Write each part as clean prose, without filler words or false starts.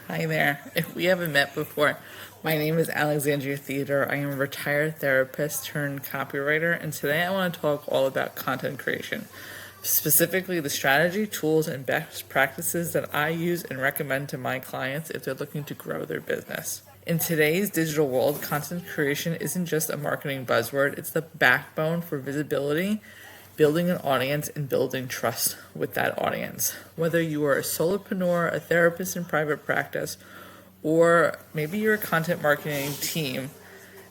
Hi there. If we haven't met before, my name is Alexandria Theodore. I am a retired therapist turned copywriter, and today I want to talk all about content creation, specifically the strategy, tools, and best practices that I use and recommend to my clients if they're looking to grow their business. In today's digital world, content creation isn't just a marketing buzzword, it's the backbone for visibility, building an audience, and building trust with that audience. Whether you are a solopreneur, a therapist in private practice, or maybe you're a content marketing team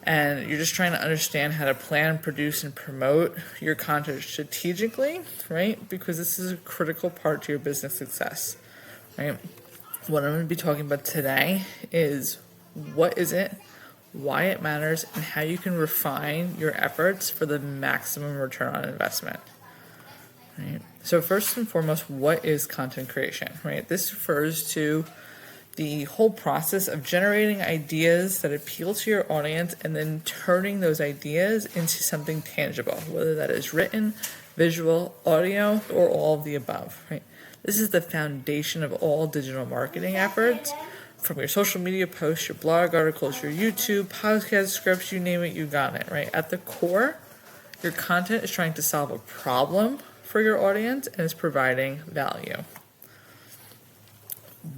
and you're just trying to understand how to plan, produce, and promote your content strategically, right? Because this is a critical part to your business success, right? What I'm going to be talking about today is what is it, why it matters, and how you can refine your efforts for the maximum return on investment. Right? So first and foremost, what is content creation? Right? This refers to the whole process of generating ideas that appeal to your audience and then turning those ideas into something tangible, whether that is written, visual, audio, or all of the above. Right? This is the foundation of all digital marketing efforts. From your social media posts, your blog articles, your YouTube, podcast scripts, you name it, you got it, right? At the core, your content is trying to solve a problem for your audience and is providing value.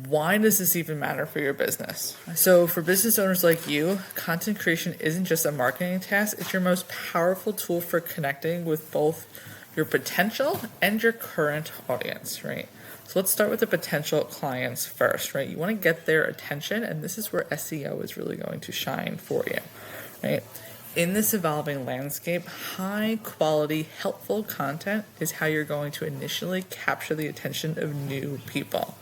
Why does this even matter for your business? So for business owners like you, content creation isn't just a marketing task, it's your most powerful tool for connecting with both your potential and your current audience, right? So let's start with the potential clients first, right? You want to get their attention, and this is where SEO is really going to shine for you, right? In this evolving landscape, high quality, helpful content is how you're going to initially capture the attention of new people.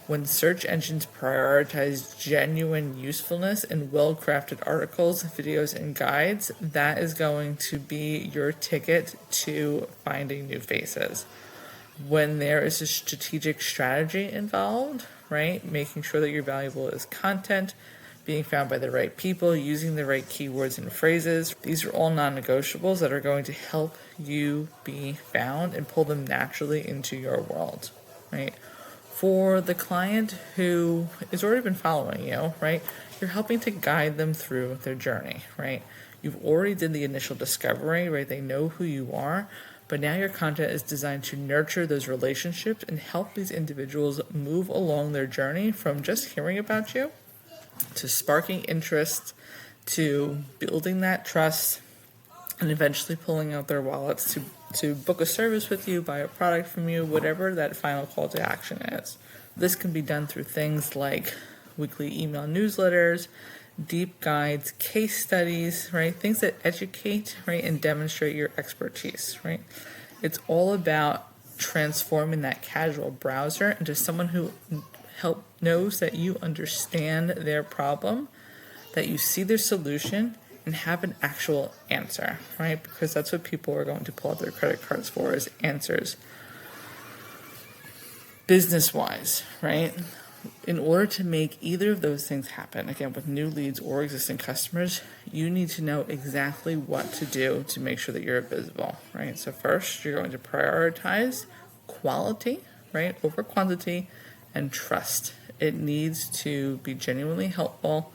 When search engines prioritize genuine usefulness and well-crafted articles, videos, and guides, that is going to be your ticket to finding new faces. When there is a strategic strategy involved, right, making sure that your valuable is content, being found by the right people, using the right keywords and phrases, these are all non-negotiables that are going to help you be found and pull them naturally into your world, right? For the client who has already been following you, right, you're helping to guide them through their journey, right? You've already did the initial discovery, right? They know who you are, but now your content is designed to nurture those relationships and help these individuals move along their journey from just hearing about you to sparking interest to building that trust and eventually pulling out their wallets to book a service with you, buy a product from you, whatever that final call to action is. This can be done through things like weekly email newsletters, deep guides, case studies, right? Things that educate, right, and demonstrate your expertise, right? It's all about transforming that casual browser into someone who knows that you understand their problem, that you see their solution, and have an actual answer, right? Because that's what people are going to pull out their credit cards for, is answers. Business-wise, right? In order to make either of those things happen, again, with new leads or existing customers, you need to know exactly what to do to make sure that you're visible, right? So first, you're going to prioritize quality, right, over quantity, and trust. It needs to be genuinely helpful,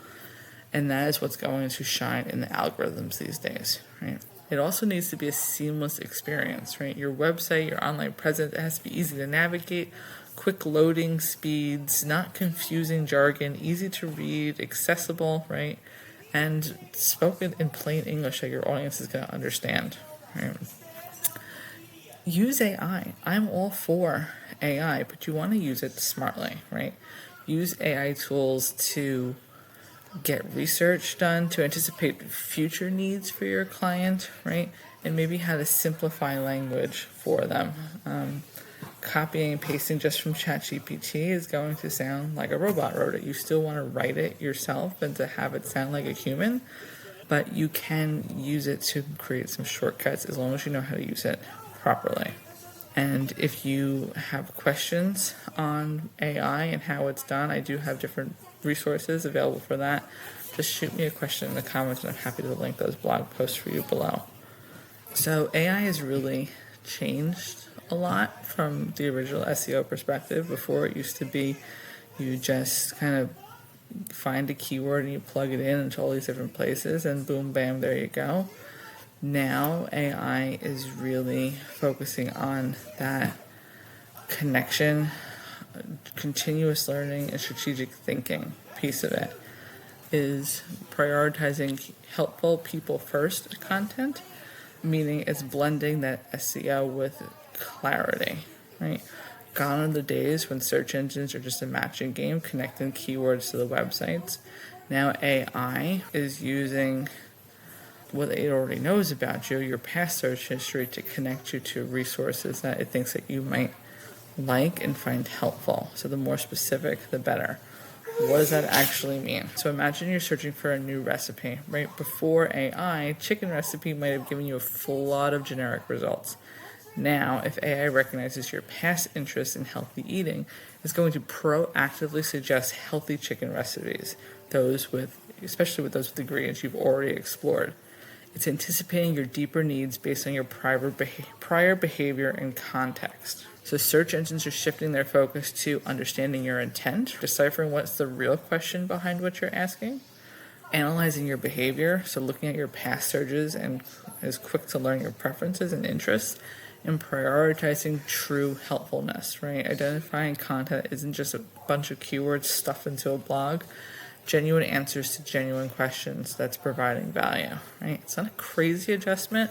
and that is what's going to shine in the algorithms these days, right? It also needs to be a seamless experience, right? Your website, your online presence, it has to be easy to navigate, quick loading speeds, not confusing jargon, easy to read, accessible, right? And spoken in plain English that your audience is going to understand, right? Use AI. I'm all for AI, but you want to use it smartly, right? Use AI tools to get research done, to anticipate future needs for your client, right? And maybe how to simplify language for them. Copying and pasting just from ChatGPT is going to sound like a robot wrote it. You still want to write it yourself and to have it sound like a human, but you can use it to create some shortcuts as long as you know how to use it properly. And if you have questions on AI and how it's done, I do have different resources available for that. Just shoot me a question in the comments and I'm happy to link those blog posts for you below. So AI has really changed a lot from the original SEO perspective. Before, it used to be You just kind of find a keyword and you plug it in into all these different places, and boom, bam, there you go. Now AI is really focusing on that connection, continuous learning, and strategic thinking piece of it. Is prioritizing helpful people first content, meaning it's blending that SEO with clarity, right? Gone are the days when search engines are just a matching game connecting keywords to the websites. Now AI is using what it already knows about you, your past search history, to connect you to resources that it thinks that you might like and find helpful. So the more specific, the better. What does that actually mean? So imagine you're searching for a new recipe, right? Before AI, chicken recipe might have given you a full lot of generic results. Now, if AI recognizes your past interest in healthy eating, it's going to proactively suggest healthy chicken recipes, especially with those with ingredients you've already explored. It's anticipating your deeper needs based on your prior behavior and context. So search engines are shifting their focus to understanding your intent, deciphering what's the real question behind what you're asking, analyzing your behavior, so looking at your past searches and is quick to learn your preferences and interests, and prioritizing true helpfulness, right? Identifying content isn't just a bunch of keywords stuffed into a blog. Genuine answers to genuine questions that's providing value, right? It's not a crazy adjustment,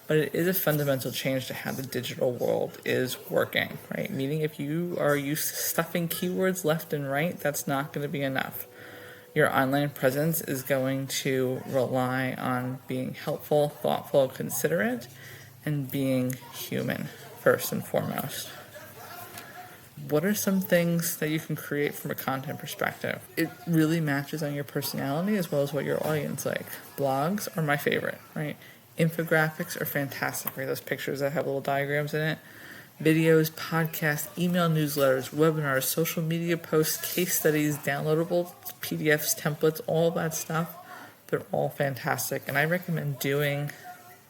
but it is a fundamental change to how the digital world is working, right? Meaning if you are used to stuffing keywords left and right, that's not going to be enough. Your online presence is going to rely on being helpful, thoughtful, considerate, and being human first and foremost. What are some things that you can create from a content perspective? It really matches on your personality as well as what your audience like. Blogs are my favorite, right? Infographics are fantastic, right? Those pictures that have little diagrams in it. Videos, podcasts, email newsletters, webinars, social media posts, case studies, downloadable PDFs, templates, all that stuff. They're all fantastic. And I recommend doing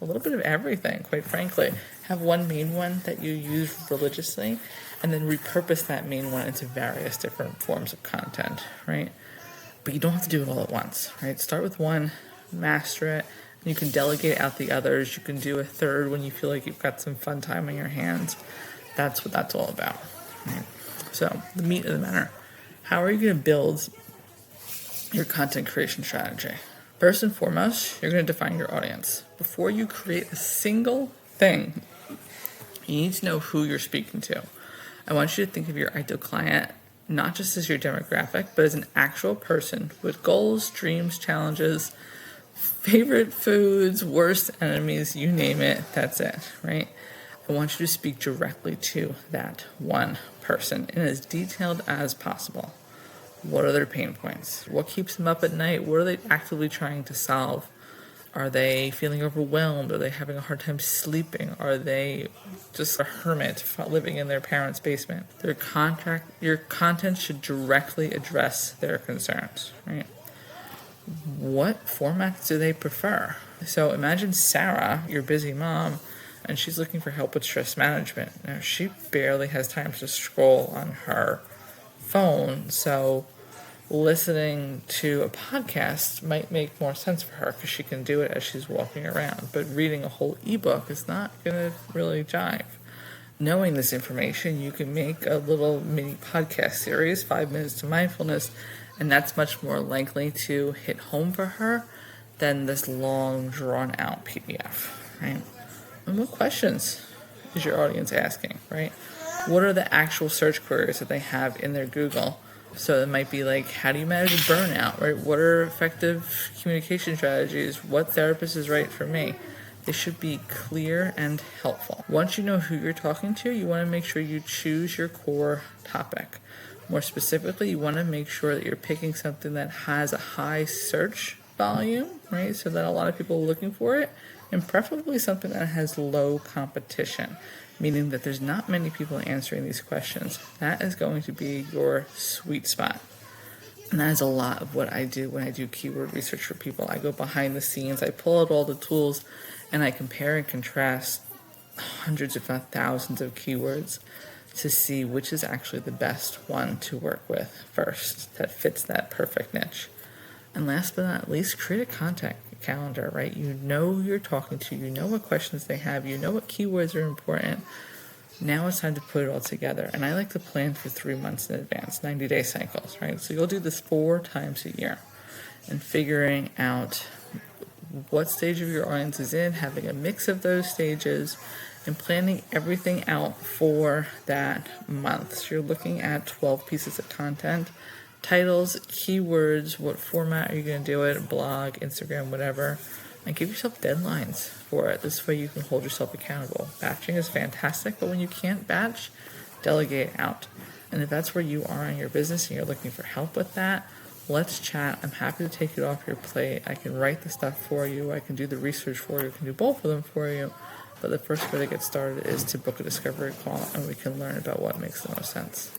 a little bit of everything, quite frankly. Have one main one that you use religiously, and then repurpose that main one into various different forms of content, right? But you don't have to do it all at once, right? Start with one, master it, and you can delegate out the others. You can do a third when you feel like you've got some fun time on your hands. That's what that's all about, right? So the meat of the matter. How are you going to build your content creation strategy? First and foremost, you're going to define your audience. Before you create a single thing, you need to know who you're speaking to. I want you to think of your ideal client not just as your demographic, but as an actual person with goals, dreams, challenges, favorite foods, worst enemies, you name it, that's it, right? I want you to speak directly to that one person and as detailed as possible. What are their pain points? What keeps them up at night? What are they actively trying to solve? Are they feeling overwhelmed? Are they having a hard time sleeping? Are they just a hermit living in their parents' basement? Your content should directly address their concerns, right? What formats do they prefer? So imagine Sarah, your busy mom, and she's looking for help with stress management. Now, she barely has time to scroll on her phone, so listening to a podcast might make more sense for her because she can do it as she's walking around. But reading a whole ebook is not going to really jive. Knowing this information, you can make a little mini podcast series, 5 minutes to mindfulness, and that's much more likely to hit home for her than this long, drawn-out PDF, right? And what questions is your audience asking, right? What are the actual search queries that they have in their Google? So it might be like, how do you manage burnout, right? What are effective communication strategies? What therapist is right for me? They should be clear and helpful. Once you know who you're talking to, you want to make sure you choose your core topic. More specifically, you want to make sure that you're picking something that has a high search volume, right? So that a lot of people are looking for it, and preferably something that has low competition, meaning that there's not many people answering these questions. That is going to be your sweet spot. And that is a lot of what I do when I do keyword research for people. I go behind the scenes, I pull out all the tools, and I compare and contrast hundreds, if not thousands, of keywords to see which is actually the best one to work with first that fits that perfect niche. And last but not least, create a contact calendar, right? You know who you're talking to, you know what questions they have, you know what keywords are important. Now it's time to put it all together. And I like to plan for 3 months in advance, 90-day cycles, right? So you'll do this 4 times a year, and figuring out what stage of your audience is in, having a mix of those stages, and planning everything out for that month. So you're looking at 12 pieces of content, titles, keywords, what format are you going to do it, blog, Instagram, whatever, and give yourself deadlines for it. This way you can hold yourself accountable. Batching is fantastic, but when you can't batch, delegate out. And if that's where you are in your business and you're looking for help with that, let's chat. I'm happy to take it off your plate. I can write the stuff for you. I can do the research for you. I can do both of them for you. But the first way to get started is to book a discovery call, and we can learn about what makes the most sense.